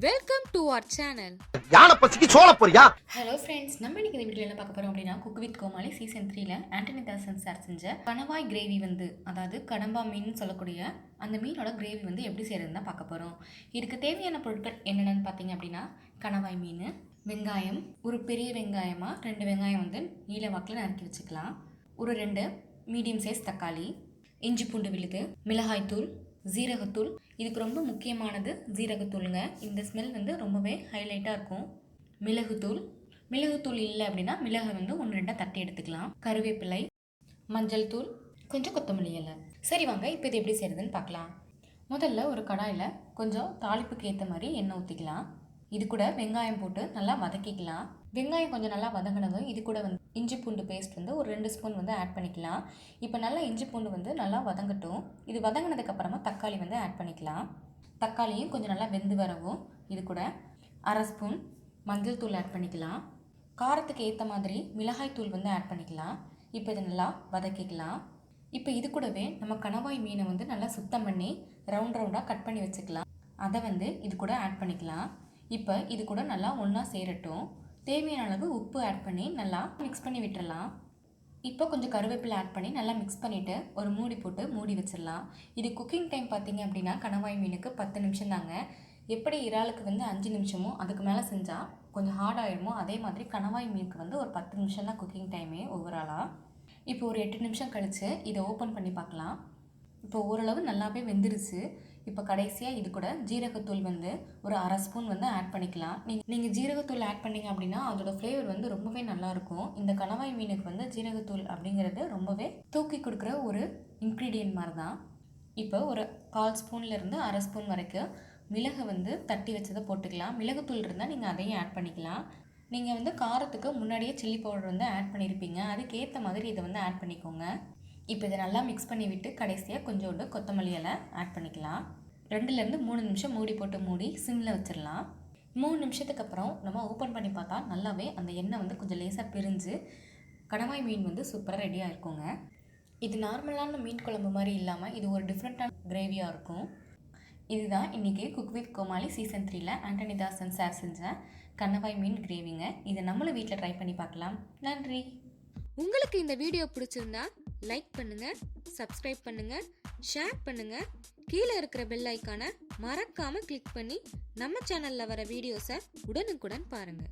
Welcome to our channel. யானை பசிக்கு சோள போறியா? ஹலோ ஃப்ரெண்ட்ஸ், நம்ம இன்னைக்கு இந்த வீடியோவில் என்ன பார்க்க போகிறோம் அப்படின்னா, குக் வித் கோமாளி சீசன் 3ல ஆண்டனி தாசன் சார் செஞ்ச கணவாய் கிரேவி அதாவது கடம்பா மீன் சொல்லக்கூடிய அந்த மீனோட கிரேவி எப்படி செய்யறதுன்னு தான் பார்க்க போகிறோம். இதுக்கு தேவையான பொருட்கள் என்னென்னு பார்த்தீங்க அப்படின்னா, கணவாய் மீன், வெங்காயம், ஒரு பெரிய வெங்காயமாக 2 வெங்காயம் நீல வாக்கில் நறுக்கி வச்சுக்கலாம், ஒரு 2 மீடியம் சைஸ் தக்காளி, இஞ்சி பூண்டு விழுது, மிளகாய்த்தூள், ஜீரகத்தூள். இதுக்கு ரொம்ப முக்கியமானது ஜீரகத்தூளுங்க. இந்த ஸ்மெல் ரொம்பவே ஹைலைட்டாக இருக்கும். மிளகுத்தூள் இல்லை அப்படின்னா மிளகை 1-2 தட்டி எடுத்துக்கலாம். கருவேப்பிலை, மஞ்சள் தூள், கொஞ்சம் கொத்தமல்லி இலை. சரி வாங்க, இப்போ இது எப்படி செய்யறதுன்னு பார்க்கலாம். முதல்ல ஒரு கடாயில் கொஞ்சம் தாளிப்புக்கு ஏற்ற மாதிரி எண்ணெய் ஊற்றிக்கலாம். இது கூட வெங்காயம் போட்டு நல்லா வதக்கிக்கலாம். வெங்காயம் கொஞ்சம் நல்லா வதங்கினதும் இது கூட இஞ்சி பூண்டு பேஸ்ட் ஒரு 2 ஸ்பூன் ஆட் பண்ணிக்கலாம். இப்போ நல்லா இஞ்சி பூண்டு நல்லா வதங்கட்டும். இது வதங்கினதுக்கப்புறமா தக்காளி ஆட் பண்ணிக்கலாம். தக்காளியும் கொஞ்சம் நல்லா வெந்து வரவும் இது கூட 1/2 ஸ்பூன் மஞ்சள் தூள் ஆட் பண்ணிக்கலாம். காரத்துக்கு ஏற்ற மாதிரி மிளகாய் தூள் ஆட் பண்ணிக்கலாம். இப்போ இதை நல்லா வதக்கிக்கலாம். இப்போ இது கூடவே நம்ம கணவாய் மீனை நல்லா சுத்தம் பண்ணி ரவுண்டாக கட் பண்ணி வச்சுக்கலாம். அதை இது கூட ஆட் பண்ணிக்கலாம். இப்போ இது கூட நல்லா ஒன்றா சேரட்டும். தேவையான அளவு உப்பு ஆட் பண்ணி நல்லா மிக்ஸ் பண்ணி விட்டுறலாம். இப்போ கொஞ்சம் கருவேப்பிலை ஆட் பண்ணி நல்லா மிக்ஸ் பண்ணிவிட்டு ஒரு மூடி போட்டு மூடி வச்சிடலாம். இது குக்கிங் டைம் பார்த்தீங்க அப்படின்னா கணவாய் மீனுக்கு 10 நிமிஷம் தாங்க. எப்படி இறாலுக்கு 5 நிமிஷமோ அதுக்கு மேலே செஞ்சால் கொஞ்சம் ஹார்ட் ஆகிடுமோ, அதே மாதிரி கணவாய் மீனுக்கு ஒரு 10 நிமிஷம் தான் குக்கிங் டைமே ஓவராலாக. இப்போ ஒரு 8 நிமிஷம் கழித்து இதை ஓப்பன் பண்ணி பார்க்கலாம். இப்போ ஓரளவு நல்லாவே வெந்துருச்சு. இப்போ கடைசியாக இது கூட ஜீரகத்தூள் ஒரு 1/2 ஸ்பூன் ஆட் பண்ணிக்கலாம். நீங்கள் ஜீரகத்தூள் ஆட் பண்ணிங்க அப்படின்னா அதோட ஃப்ளேவர் ரொம்பவே நல்லாயிருக்கும். இந்த கணவாய் மீனுக்கு ஜீரகத்தூள் அப்படிங்கிறது ரொம்பவே தூக்கி கொடுக்குற ஒரு இன்க்ரீடியன்ட் மாதிரி தான். இப்போ ஒரு 1/4 ஸ்பூன்லேருந்து 1/2 ஸ்பூன் வரைக்கும் மிளகு தட்டி வச்சதை போட்டுக்கலாம். மிளகுத்தூள் இருந்தால் நீங்கள் அதையும் ஆட் பண்ணிக்கலாம். நீங்கள் காரத்துக்கு முன்னாடியே சில்லி பவுடர் ஆட் பண்ணியிருப்பீங்க, அதுக்கேற்ற மாதிரி இதை ஆட் பண்ணிக்கோங்க. இப்போ இதை நல்லா மிக்ஸ் பண்ணி விட்டு கடைசியாக கொஞ்சோண்டு கொத்தமல்லி இலை ஆட் பண்ணிக்கலாம். 2லேருந்து 3 நிமிஷம் மூடி போட்டு மூடி சிம்மில் வச்சிடலாம். 3 நிமிஷத்துக்கு அப்புறம் நம்ம ஓப்பன் பண்ணி பார்த்தா நல்லாவே அந்த எண்ணெய் கொஞ்சம் லேசாக பிரிஞ்சு கணவாய் மீன் சூப்பராக ரெடியாக இருக்குங்க. இது நார்மலான மீன் குழம்பு மாதிரி இல்லாமல் இது ஒரு டிஃப்ரெண்ட்டான கிரேவியாக இருக்கும். இதுதான் இன்றைக்கி குக் வித் கோமாளி சீசன் 3ல ஆண்டனி தாசன் சார் செஞ்ச கணவாய் மீன் கிரேவிங்க. இதை நம்மளும் வீட்டில் ட்ரை பண்ணி பார்க்கலாம். நன்றி. உங்களுக்கு இந்த வீடியோ பிடிச்சிருந்தா லைக் பண்ணுங்க, சப்ஸ்கிரைப் பண்ணுங்க, ஷேர் பண்ணுங்க. கீழே இருக்கிற பெல் ஐக்கானை மறக்காம கிளிக் பண்ணி நம்ம சேனல்ல வர வீடியோஸை உடனுக்குடன் பாருங்க.